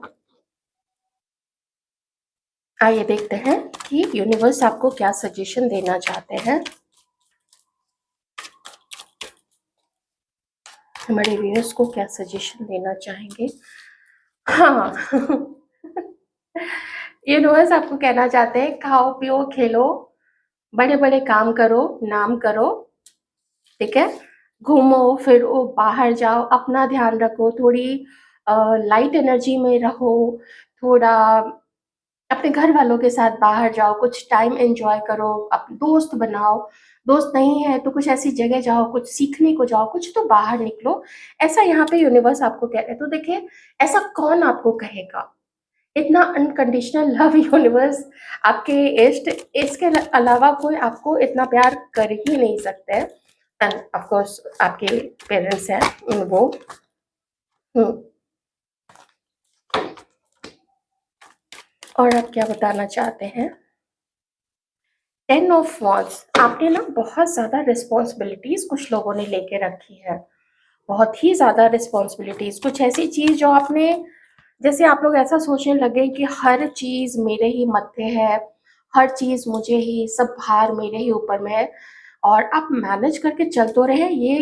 आइए देखते हैं कि यूनिवर्स आपको क्या सजेशन देना चाहते हैं। हमारे व्यूअर्स को क्या सजेशन देना चाहेंगे? हाँ। यूनिवर्स आपको कहना चाहते हैं, खाओ पियो खेलो, बड़े बड़े काम करो, नाम करो, ठीक है? घूमो फिरो, बाहर जाओ, अपना ध्यान रखो, थोड़ी लाइट एनर्जी में रहो, थोड़ा अपने घर वालों के साथ बाहर जाओ, कुछ टाइम एंजॉय करो, दोस्त बनाओ, दोस्त नहीं है तो कुछ ऐसी जगह जाओ, कुछ सीखने को जाओ, कुछ तो बाहर निकलो। ऐसा यहाँ पे यूनिवर्स आपको कह रहे हैं। तो देखिए, ऐसा कौन आपको कहेगा? इतना अनकंडीशनल लव यूनिवर्स आपके इष्ट, इसके अलावा कोई आपको इतना प्यार कर ही नहीं सकते हैं। एंड ऑफ कोर्स आपके पेरेंट्स हैं वो। हम्म। और आप क्या बताना चाहते हैं? 10 ऑफ वॉन्ड्स, आपने ना बहुत ज़्यादा रिस्पॉन्सिबिलिटीज़ कुछ लोगों ने लेके रखी है, बहुत ही ज़्यादा रिस्पॉन्सिबिलिटीज़। कुछ ऐसी चीज़ जो आपने, जैसे आप लोग ऐसा सोचने लगे कि हर चीज़ मेरे ही मत्थे है, हर चीज़ मुझे ही, सब भार मेरे ही ऊपर में है, और आप मैनेज करके चल तो रहे हैं। ये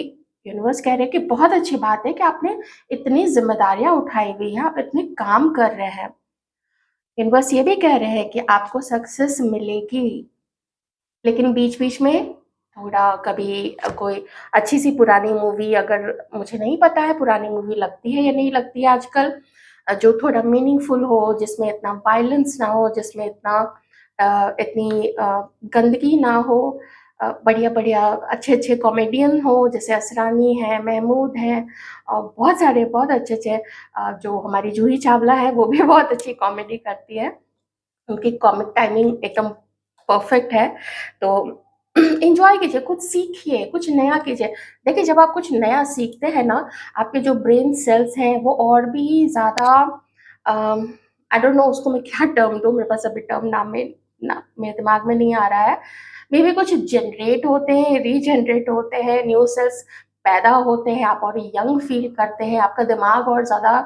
यूनिवर्स कह रहे हैं कि बहुत अच्छी बात है कि आपने इतनी ज़िम्मेदारियाँ उठाई हुई हैं, आप इतने काम कर रहे हैं। यूनिवर्स ये भी कह रहे हैं कि आपको सक्सेस मिलेगी, लेकिन बीच-बीच में थोड़ा कभी कोई अच्छी-सी पुरानी मूवी, अगर, मुझे नहीं पता है पुरानी मूवी लगती है या नहीं लगती है आजकल, जो थोड़ा मीनिंगफुल हो, जिसमें इतना वायलेंस ना हो, जिसमें इतनी गंदगी ना हो, बढ़िया-बढ़िया अच्छे-अच्छे कॉमेडियन हो, जैसे असरानी हैं, महमूद हैं, और बहुत सारे बहुत अच्छे-अच्छे, जो हमारी जूही चावला है वो भी बहुत अच्छी कॉमेडी करती है। उनकी कॉमिक टाइमिंग एकदम परफेक्ट है। तो एन्जॉय कीजिए, कुछ सीखिए, कुछ नया कीजिए। देखिए, जब आप कुछ नया सीखते हैं ना, आपके जो ब्रेन सेल्स हैं वो और भी ज़्यादा, आई डोंट नो उसको मैं क्या टर्म दूँ, मेरे पास अभी टर्म नाम में ना मेरे दिमाग में नहीं आ रहा है। मेबी कुछ जनरेट होते हैं, रीजनरेट होते हैं, न्यू सेल्स पैदा होते हैं, आप और यंग फील करते हैं, आपका दिमाग और ज़्यादा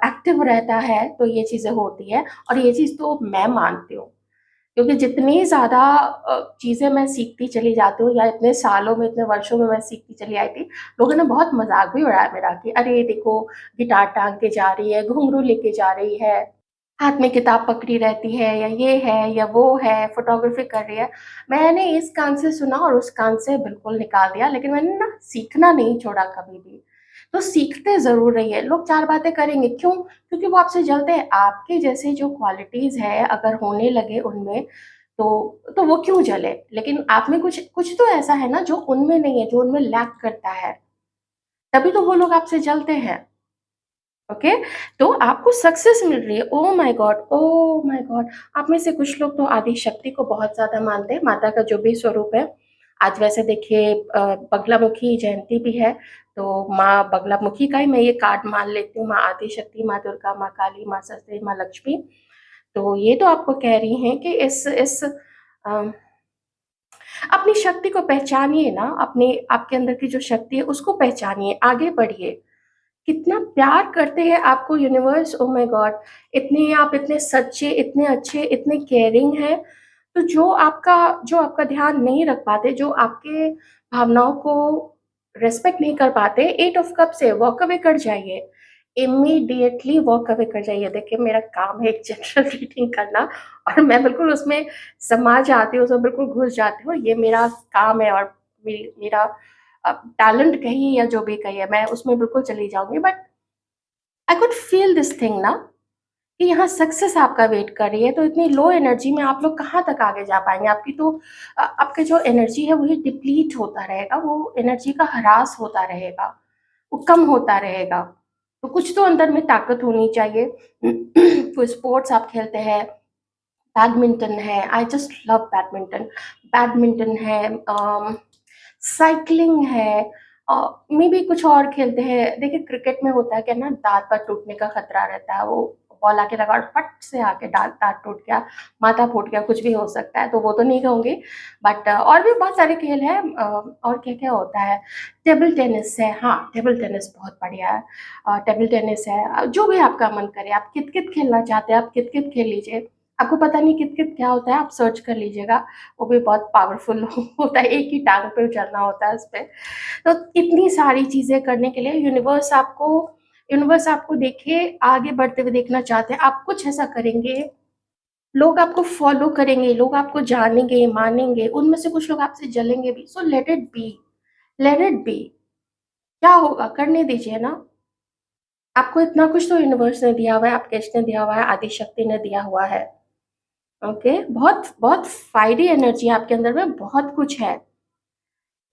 एक्टिव रहता है, तो ये चीज़ें होती हैं। और ये चीज़ तो मैं मानती हूँ, क्योंकि जितनी ज़्यादा चीज़ें मैं सीखती चली जाती हूँ, या इतने सालों में, इतने वर्षों में मैं सीखती चली आई थी, लोगों ने बहुत मज़ाक भी उड़ाया मेरा कि अरे देखो, गिटार टाँग के जा रही है, घुंघरू लेके जा रही है, हाथ में किताब पकड़ी रहती है, या ये है या वो है, फ़ोटोग्राफ़ी कर रही है। मैंने इस कान से सुना और उस कान से बिल्कुल निकाल दिया, लेकिन मैंने ना सीखना नहीं छोड़ा कभी भी। तो सीखते ज़रूर रहिए। लोग 4 बातें करेंगे, क्यों? क्योंकि वो आपसे जलते हैं। आपके जैसे जो क्वालिटीज़ है अगर होने लगे उनमें, तो वो क्यों जले? लेकिन आप में कुछ कुछ तो ऐसा है ना जो उनमें नहीं है, जो उनमें लैक करता है, तभी तो वो लोग आपसे जलते हैं। ओके? तो आपको सक्सेस मिल रही है, oh my God! Oh my God! आप में से कुछ लोग तो आदि शक्ति को बहुत ज़्यादा मानते हैं, माता का जो भी स्वरूप है। आज वैसे देखिए बगलामुखी जयंती भी है, तो माँ बगलामुखी का ही मैं ये कार्ड मान लेती हूँ, माँ आदि शक्ति, माँ दुर्गा, माँ काली, माँ सरस्वती, माँ लक्ष्मी। तो ये तो आपको कह रही हैं कि इस अ, अपनी शक्ति को पहचानिए ना, अपने आपके अंदर की जो शक्ति है उसको पहचानिए, आगे बढ़िए। कितना प्यार करते हैं आपको यूनिवर्स, ओह माय गॉड! इतने आप इतने सच्चे, इतने अच्छे, इतने केयरिंग हैं, तो जो आपका ध्यान नहीं रख पाते, जो आपके भावनाओं को रिस्पेक्ट नहीं कर पाते, 8 ऑफ कप से वॉक अवे कर जाइए। इमीडिएटली वॉक अवे कर जाइए। देखिए, मेरा काम है एक जनरल रीडिंग करना, और मैं बिल्कुल उसमें समा जाती हूँ, उसमें बिल्कुल घुस जाती हूँ। ये मेरा काम है, और मेरा टैलेंट कहिए या जो भी कहिए, मैं उसमें बिल्कुल चली जाऊँगी। But I could feel this thing ना, कि यहाँ सक्सेस आपका वेट कर रही है, तो इतनी लो एनर्जी में आप लोग कहाँ तक आगे जा पाएँगे? आपकी तो आपका जो एनर्जी है वही डिप्लीट होता रहेगा, वो एनर्जी का ह्रास होता रहेगा, वो कम होता रहेगा। तो कुछ तो अंदर में ताकत होनी चाहिए। कोई स्पोर्ट्स आप खेलते हैं, बैडमिंटन है, I just love badminton. Badminton है, साइक्लिंग है, मे बी कुछ और खेलते हैं। देखिए, क्रिकेट में होता है क्या ना, दाँत वाँत टूटने का खतरा रहता है, वो बॉल आके लगा और फट से आके दाँत दाँत टूट गया, माथा फूट गया, कुछ भी हो सकता है, तो वो तो नहीं कहूँगी। बट और भी बहुत सारे खेल हैं, और क्या-क्या होता है, टेबल टेनिस है, हाँ, टेबल टेनिस बहुत बढ़िया है। टेबल टेनिस है, जो भी आपका मन करे, आप कित-कित खेलना चाहते हैं, आप कित-कित खेल लीजिए। आपको पता नहीं कित-कित क्या होता है, आप सर्च कर लीजिएगा, वो भी बहुत पावरफुल होता है, एक ही टाँग पे चलना होता है उसपे। तो इतनी सारी चीज़ें करने के लिए यूनिवर्स आपको देखिए आगे बढ़ते हुए देखना चाहते हैं। आप कुछ ऐसा करेंगे, लोग आपको फ़ॉलो करेंगे, लोग आपको जानेंगे, मानेंगे, उनमें से कुछ लोग आपसे जलेंगे भी। So let it be, let it be. क्या होगा? करने दीजिए ना। आपको इतना कुछ तो यूनिवर्स ने दिया हुआ है, आपके इष्ट ने दिया हुआ है, आदिशक्ति ने दिया हुआ है। ओके? बहुत बहुत फ़ायरी एनर्जी है आपके अंदर में, बहुत कुछ है।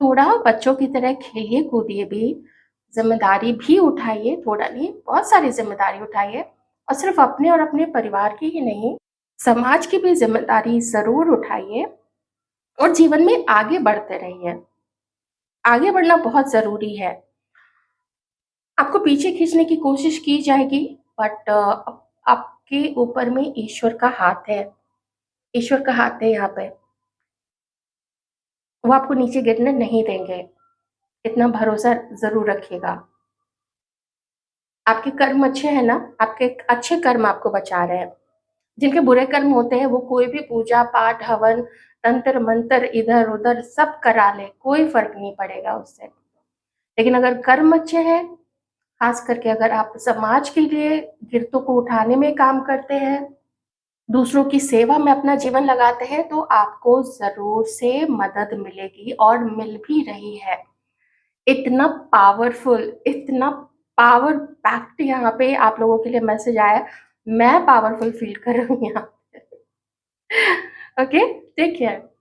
थोड़ा बच्चों की तरह खेलिए कूदिए भी, ज़िम्मेदारी भी उठाइए, थोड़ा नहीं, बहुत सारी ज़िम्मेदारी उठाइए और सिर्फ़ अपने और अपने परिवार की ही नहीं, समाज की भी ज़िम्मेदारी ज़रूर उठाइए और जीवन में आगे बढ़ते रहिए। आगे बढ़ना बहुत ज़रूरी है। आपको पीछे खींचने की कोशिश की जाएगी, बट आपके ऊपर में ईश्वर का हाथ है। ईश्वर का हाथ है यहाँ पे। वो आपको नीचे गिरने नहीं देंगे, इतना भरोसा ज़रूर रखिएगा। आपके कर्म अच्छे हैं ना, आपके अच्छे कर्म आपको बचा रहे हैं। जिनके बुरे कर्म होते हैं वो कोई भी पूजा-पाठ, हवन, तंत्र-मंत्र इधर-उधर सब करा लें, कोई फ़र्क नहीं पड़ेगा उससे। लेकिन अगर कर्म अच्छे हैं, ख़ास करके अगर आप समाज के लिए गिरतों को उठाने में काम करते हैं, दूसरों की सेवा में अपना जीवन लगाते हैं, तो आपको ज़रूर से मदद मिलेगी और मिल भी रही है। इतना पावरफुल, इतना पावर पैक्ड यहाँ पे आप लोगों के लिए मैसेज आया है। मैं पावरफुल फ़ील कर रही हूँ यहाँ पे। Okay, take care.